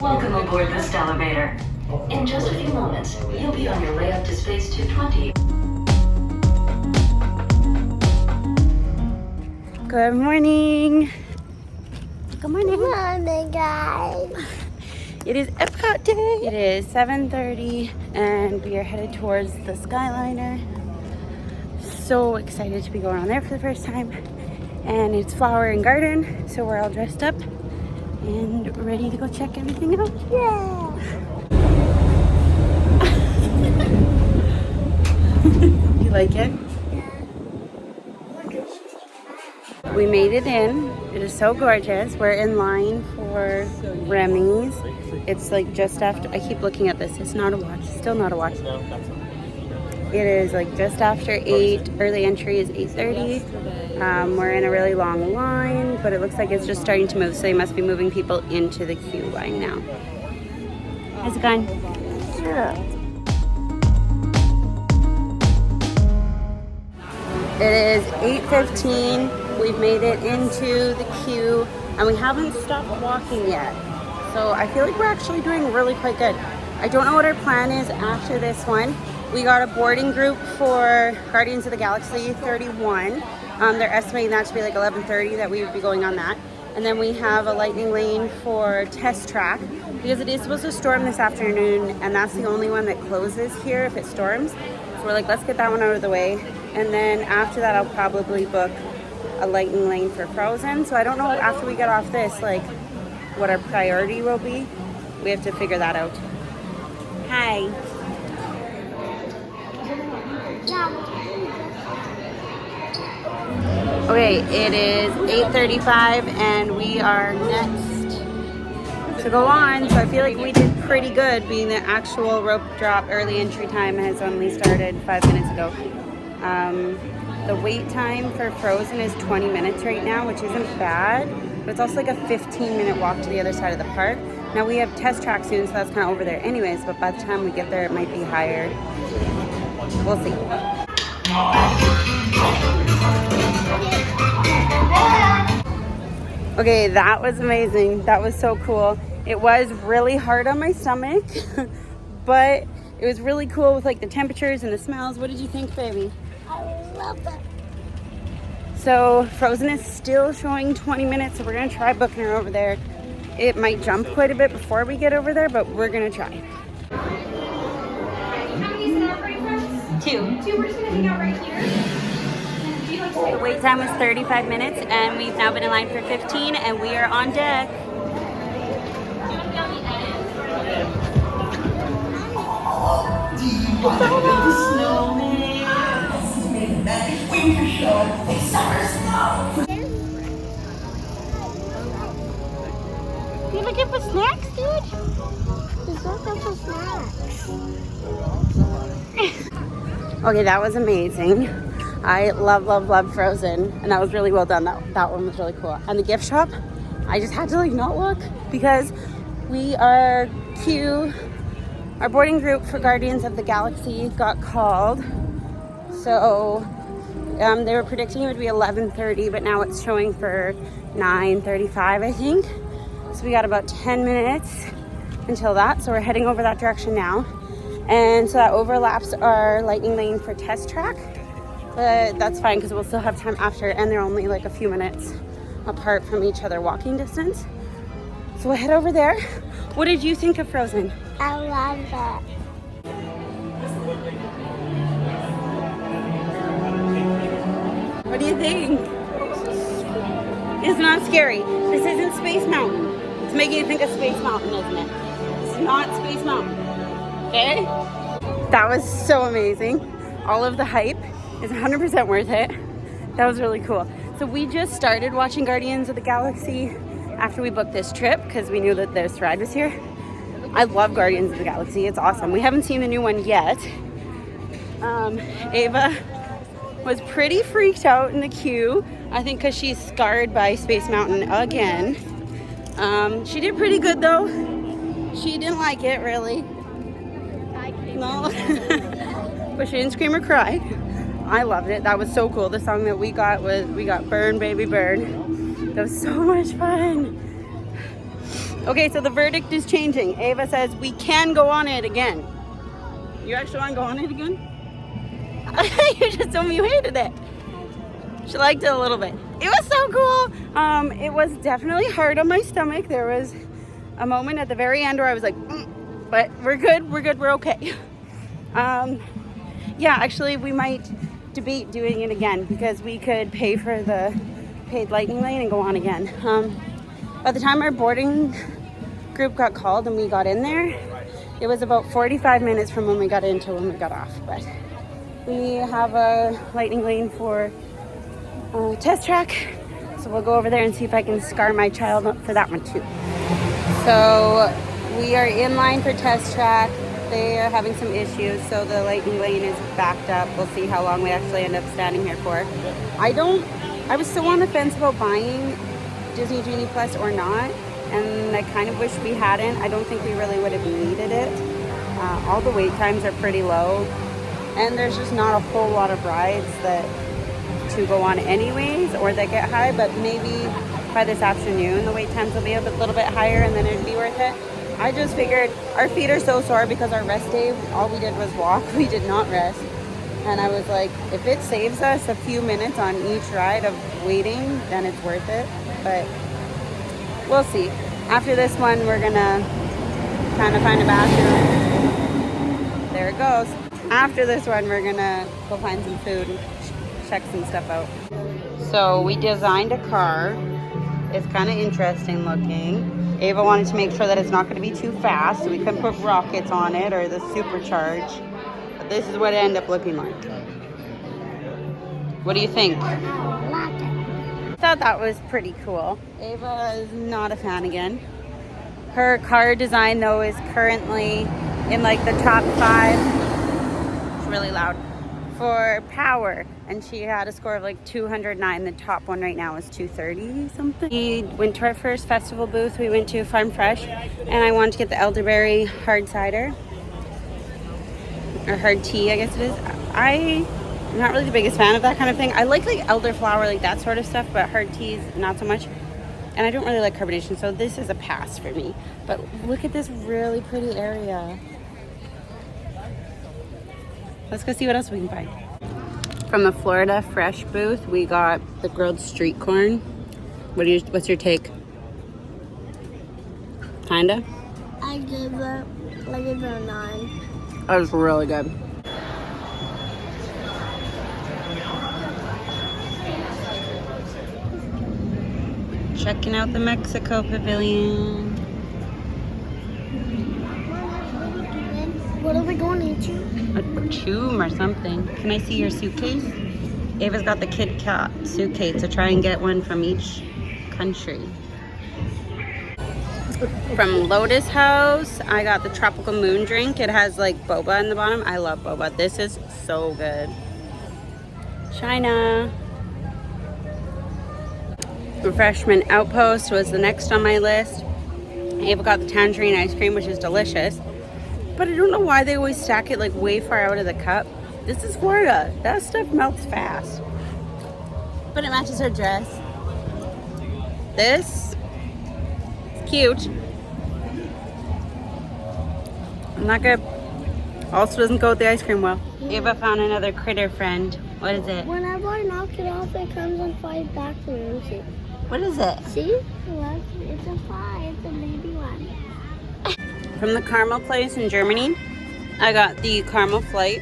Welcome aboard this elevator. In just a few moments, you'll be on your way up to space 220. Good morning. Good morning. Good morning, guys. It is EPCOT day. It is 7:30 and we are headed towards the Skyliner. So excited to be going on there for the first time. And it's flower and garden, so we're all dressed up and ready to go check everything out. Yeah. You like it? We made it in. It is so gorgeous. We're in line for Remy's. It's like just after, I keep looking at this. It's not a watch. Still not a watch. It is like just after 8. Early entry is 8:30. We're in a really long line, but it looks like it's just starting to move. So they must be moving people into the queue line now. How's it going? Yeah. It is 8:15. We've made it into the queue and we haven't stopped walking yet. So I feel like we're actually doing really quite good. I don't know what our plan is after this one. We got a boarding group for Guardians of the Galaxy 31. They're estimating that to be like 11:30 that we would be going on that. And then we have a lightning lane for Test Track because it is supposed to storm this afternoon and that's the only one that closes here if it storms. So we're like, let's get that one out of the way. And then after that, I'll probably book a lightning lane for Frozen. So I don't know after we get off this, like what our priority will be. We have to figure that out. Hi. Okay, it is 8:35 and we are next to go on. So I feel like we did pretty good being the actual rope drop early entry time has only started 5 minutes ago. The wait time for Frozen is 20 minutes right now, which isn't bad, but it's also like a 15-minute walk to the other side of the park. Now we have Test Track soon, so that's kind of over there anyways, but by the time we get there, it might be higher. We'll see. Okay, that was amazing. That was so cool. It was really hard on my stomach, but it was really cool with like the temperatures and the smells. What did you think, baby? I love it. So Frozen is still showing 20 minutes, so we're gonna try booking her over there. It might jump quite a bit before we get over there, but we're gonna try. How many celebrity friends? 2. 2, we're just gonna hang out right here. Do you like to The wait time was 35 minutes, and we've now been in line for 15, and we are on deck. You looking for snacks, dude? There's nothing for snacks. Okay, that was amazing. I love Frozen, and that was really well done. That one was really cool. And the gift shop, I just had to like not look because we are our boarding group for Guardians of the Galaxy got called. So they were predicting it would be 11:30, but now it's showing for 9:35, I think. So we got about 10 minutes until that. So we're heading over that direction now. And so that overlaps our lightning lane for Test Track. But that's fine because we'll still have time after, and they're only like a few minutes apart from each other walking distance. So we'll head over there. What did you think of Frozen? I love it. What do you think? It's not scary. This isn't Space Mountain. It's making you think of Space Mountain, isn't it? It's not Space Mountain. Okay? That was so amazing. All of the hype is 100% worth it. That was really cool. So we just started watching Guardians of the Galaxy after we booked this trip because we knew that this ride was here. I love Guardians of the Galaxy. It's awesome. We haven't seen the new one yet. Ava was pretty freaked out in the queue. I think because she's scarred by Space Mountain again. She did pretty good though. She didn't like it really. No. But she didn't scream or cry. I loved it. That was so cool. The song that we got Burn Baby Burn. That was so much fun. Okay, so the verdict is changing. Ava says we can go on it again. You actually want to go on it again? You just told me you hated it. She liked it a little bit. It was so cool. It was definitely hard on my stomach. There was a moment at the very end where I was like, but we're good, we're okay. Yeah, actually we might debate doing it again because we could pay for the paid lightning lane and go on again. By the time our boarding group got called and we got in there, it was about 45 minutes from when we got in to when we got off. But we have a lightning lane for test track, so we'll go over there and see if I can scar my child up for that one too. So we are in line for test track. They are having some issues, so the lightning lane is backed up. We'll see how long we actually end up standing here for. I was still on the fence about buying Disney Genie Plus or not, and I kind of wish we hadn't. I don't think we really would have needed it. All the wait times are pretty low, and there's just not a whole lot of rides that to go on anyways, or that get high, but maybe by this afternoon the wait times will be a little bit higher and then it'd be worth it. I just figured our feet are so sore because our rest day, all we did was walk. We did not rest. And I was like, if it saves us a few minutes on each ride of waiting, then it's worth it. But we'll see. After this one, we're gonna kind of find a bathroom. There it goes. After this one, we're gonna go find some food and check some stuff out. So we designed a car. It's kind of interesting looking. Ava wanted to make sure that it's not going to be too fast, so we couldn't put rockets on it or the supercharge. But this is what it ended up looking like. What do you think? I thought that was pretty cool. Ava is not a fan again. Her car design though is currently in like the top 5. It's really loud. For power, and she had a score of like 209. The top one right now is 230 something. We went to our first festival booth. We went to Farm Fresh, and I wanted to get the elderberry hard cider or hard tea, I guess it is. I'm not really the biggest fan of that kind of thing. I like elderflower, like that sort of stuff, but hard teas not so much. And I don't really like carbonation, so this is a pass for me. But look at this really pretty area. Let's go see what else we can find. From the Florida Fresh booth, we got the grilled street corn. What's your take? Kinda? I give it a 9. That was really good. Checking out the Mexico Pavilion. What are we going to? A tomb or something. Can I see your suitcase? Ava's got the Kit Kat suitcase, so try and get one from each country. From Lotus House, I got the Tropical Moon drink. It has like boba in the bottom. I love boba. This is so good. China. Refreshment Outpost was the next on my list. Ava got the tangerine ice cream, which is delicious. But I don't know why they always stack it like way far out of the cup. This is Florida. That stuff melts fast. But it matches her dress. This is cute. Not good. Also doesn't go with the ice cream well. Ava found another critter friend. What is it? Whenever I knock it off, it comes and flies back to me. See? What is it? See? Look, it's a fly. It's a baby one. From the Caramel place in Germany, I got the Caramel Flight.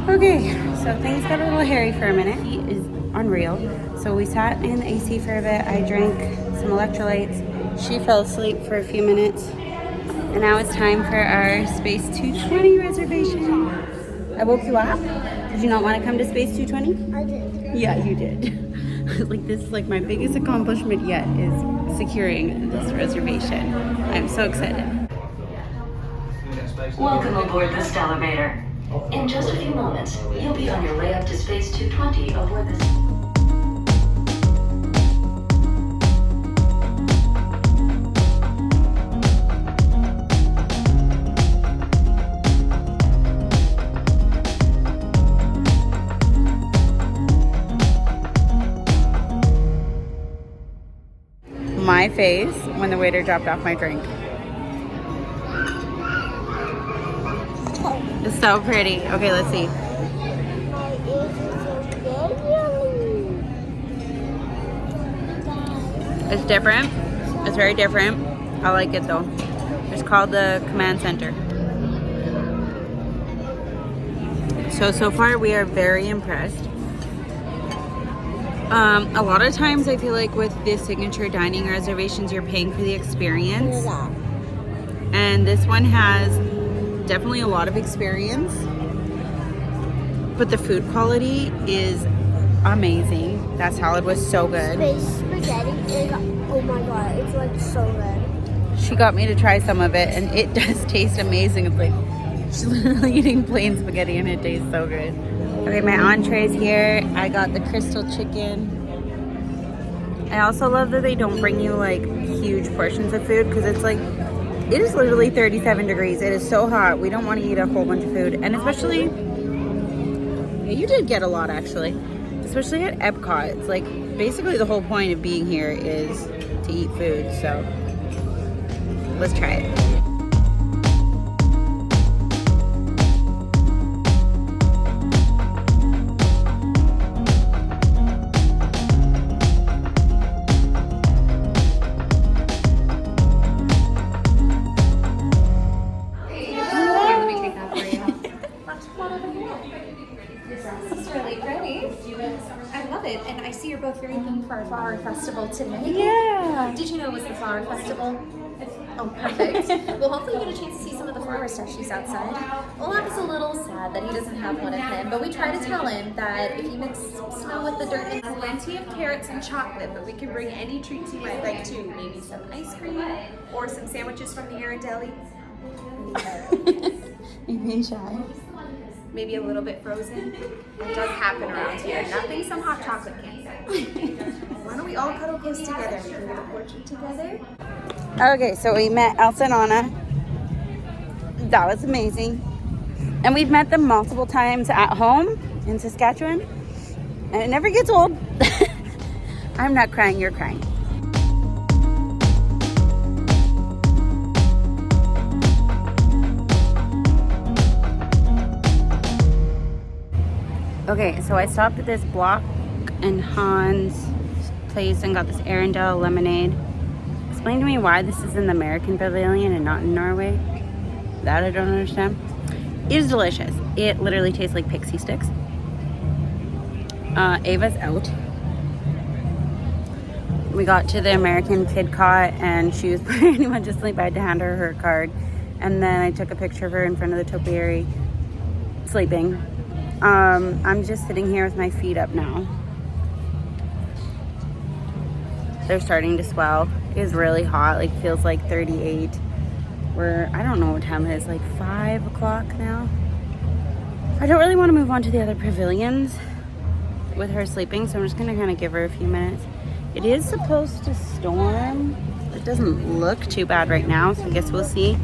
Okay, so things got a little hairy for a minute. He is unreal. So we sat in the AC for a bit. I drank some electrolytes. She fell asleep for a few minutes. And now it's time for our Space 220 reservation. I woke you up? Did you not want to come to Space 220? I did. Yeah, you did. Like, this is like my biggest accomplishment yet is securing this reservation. I'm so excited. Welcome aboard the Stellarator. In just a few moments, you'll be on your way up to space 220 aboard this. My face when the waiter dropped off my drink. It's so pretty. Okay, let's see. My ears are so big. It's different. It's very different. I like it though. It's called the Command Center. So far we are very impressed. A lot of times I feel like with the signature dining reservations, you're paying for the experience. And this one has definitely a lot of experience. But the food quality is amazing. That salad was so good. Space spaghetti is, oh my god, it's like so good. She got me to try some of it and it does taste amazing. It's like she's literally eating plain spaghetti and it tastes so good. Okay, my entree's here. I got the crystal chicken. I also love that they don't bring you like huge portions of food because it's like, it is literally 37 degrees. It is so hot. We don't want to eat a whole bunch of food. And especially, yeah, you did get a lot actually. Especially at EPCOT. It's like basically the whole point of being here is to eat food. So let's try it. And I see you're both very themed for our flower festival today. Yeah. Did you know it was the flower festival? Oh, perfect. Well, hopefully you get a chance to see some of the flower statues outside. Olaf is a little sad that he doesn't have one of him, but we try to tell him that if you mix snow with the dirt and plenty of carrots and chocolate, but we can bring any treats you might like too. Maybe some ice cream or some sandwiches from the Air Deli. You're being shy. Maybe a little bit frozen. It does happen around here. Nothing some hot chocolate can't fix. Why don't we all cuddle close together? We can get a portrait together. Okay, so we met Elsa and Anna. That was amazing. And we've met them multiple times at home in Saskatchewan. And it never gets old. I'm not crying, you're crying. Okay, so I stopped at this Block and Hans place and got this Arendelle lemonade. Explain to me why this is in the American Pavilion and not in Norway. That I don't understand. It is delicious. It literally tastes like pixie sticks. Ava's out. We got to the American Kid Cot and she was pretty much asleep. I had to hand her her card. And then I took a picture of her in front of the topiary, sleeping. I'm just sitting here with my feet up now. They're starting to swell. It is really hot, like feels like 38. I don't know what time it is, like 5 o'clock now. I don't really want to move on to the other pavilions with her sleeping, so I'm just gonna kind of give her a few minutes. It is supposed to storm. It doesn't look too bad right now, so I guess we'll see.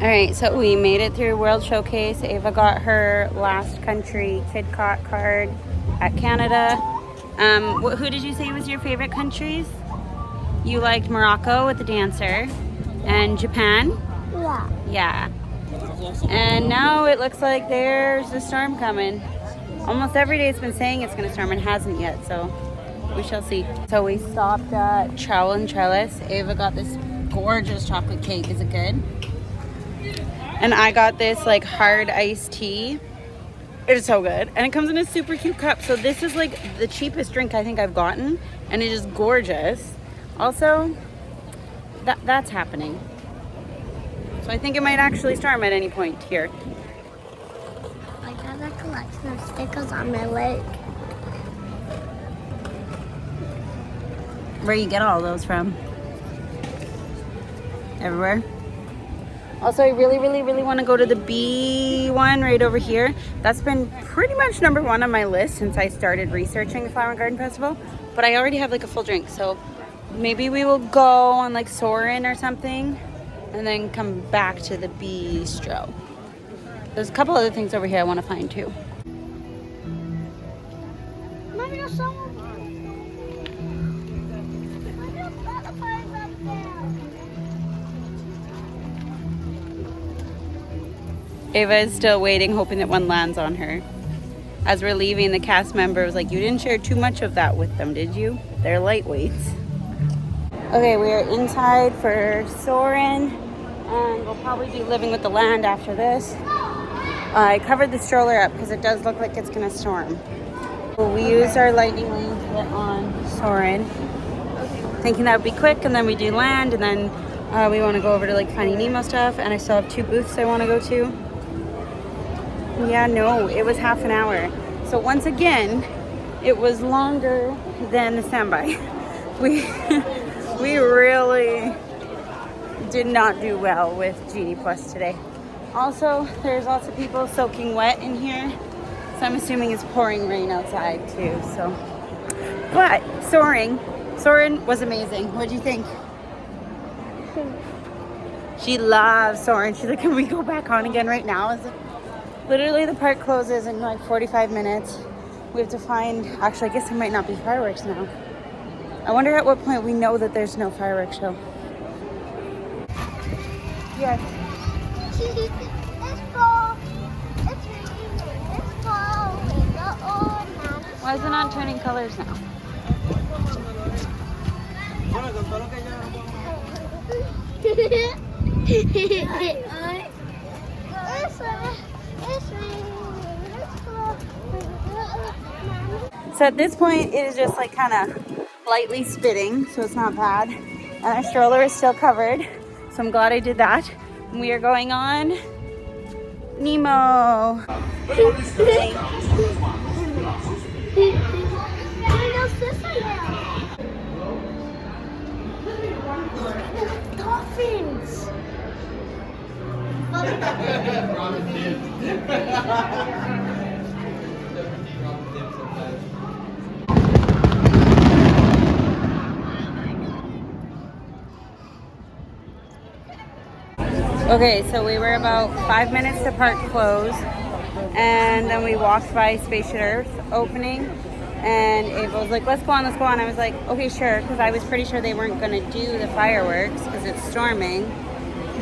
All right, so we made it through World Showcase. Ava got her last country KidCot card at Canada. Who did you say was your favorite countries? You liked Morocco with the dancer and Japan? Yeah. Yeah. And now it looks like there's a storm coming. Almost every day it's been saying it's going to storm and hasn't yet, so we shall see. So we stopped at Trowel and Trellis. Ava got this gorgeous chocolate cake. Is it good? And I got this like hard iced tea. It is so good. And it comes in a super cute cup. So this is like the cheapest drink I think I've gotten. And it is gorgeous. Also, that's happening. So I think it might actually storm at any point here. I got a collection of stickers on my leg. Where you get all those from? Everywhere? Also, I really want to go to the bee one right over here. That's been pretty much number one on my list since I started researching the Flower and Garden Festival. But I already have like a full drink, so maybe we will go on like Soarin' or something and then come back to the bistro. There's a couple other things over here I want to find too. Mommy, there's someone. There's butterflies up there. Ava is still waiting, hoping that one lands on her. As we're leaving, the cast member was like, you didn't share too much of that with them, did you? They're lightweights. Okay, we are inside for Soarin', and we'll probably be living with the land after this. I covered the stroller up because it does look like it's gonna storm. We used our lightning lane to get on Soarin', thinking that would be quick, and then we do land, and then we want to go over to like Finding Nemo stuff, and I still have 2 booths I want to go to. Yeah, no, it was half an hour. So once again, it was longer than the standby. We really did not do well with Genie Plus today. Also, there's lots of people soaking wet in here, so I'm assuming it's pouring rain outside too. So, but Soarin' was amazing. What do you think? She loves Soarin'. She's like, can we go back on again right now? It's like, literally the park closes in like 45 minutes. We have to find, actually I guess there might not be fireworks now. I wonder at what point we know that there's no fireworks show. Yes. It's fall. It's raining. It's fall. Why is it not turning colors now? So at this point, it is just like kind of lightly spitting, so it's not bad. And our stroller is still covered, so I'm glad I did that. And we are going on Nemo. Dolphins. Okay, so we were about 5 minutes to park close, and then we walked by Spaceship Earth opening, and Ava was like, let's go on. I was like, okay, sure, because I was pretty sure they weren't going to do the fireworks because it's storming.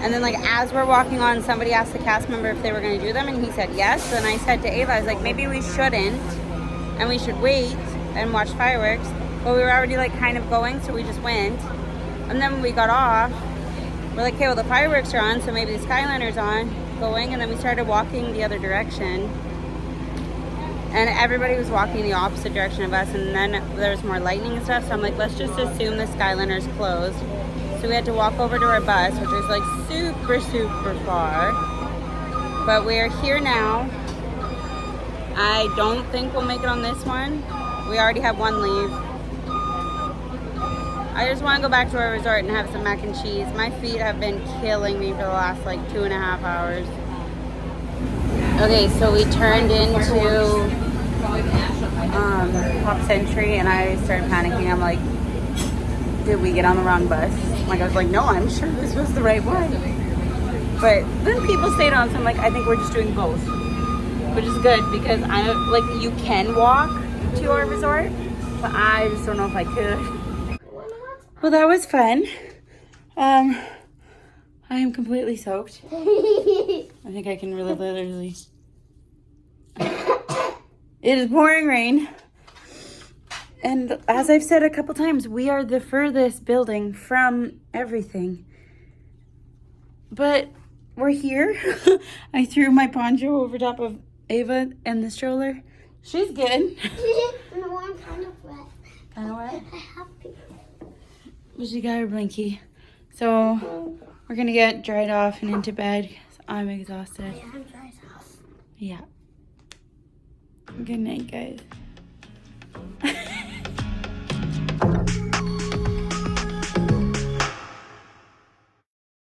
And then like as we're walking on, somebody asked the cast member if they were going to do them, and he said yes. And I said to Ava, I was like, maybe we shouldn't, and we should wait and watch fireworks. But we were already like kind of going, so we just went. And then when we got off, we're like, okay, well the fireworks are on, so maybe the Skyliner's on, going. And then we started walking the other direction, and everybody was walking the opposite direction of us, and then there was more lightning and stuff, so I'm like, let's just assume the Skyliner's closed. So we had to walk over to our bus, which was like super far, but we're here now. I don't think we'll make it on this one. We already have one leave. I just want to go back to our resort and have some mac and cheese. My feet have been killing me for the last like 2.5 hours. Okay, so we turned into Pop Century, and I started panicking. I'm like, did we get on the wrong bus? Like, I was like, no, I'm sure this was the right one. But then people stayed on, so I'm like, I think we're just doing both, which is good because I don't, like, you can walk to our resort, but I just don't know if I could. Well, that was fun. I am completely soaked. I think I can really literally. It is pouring rain. And as I've said a couple times, we are the furthest building from everything. But we're here. I threw my poncho over top of Ava and the stroller. She's good. No, I'm kind of wet. Kind of wet? I have to. But she got her blankie. So we're going to get dried off and into bed. 'Cause I'm exhausted. Yeah, I'm dried off. Yeah. Good night, guys.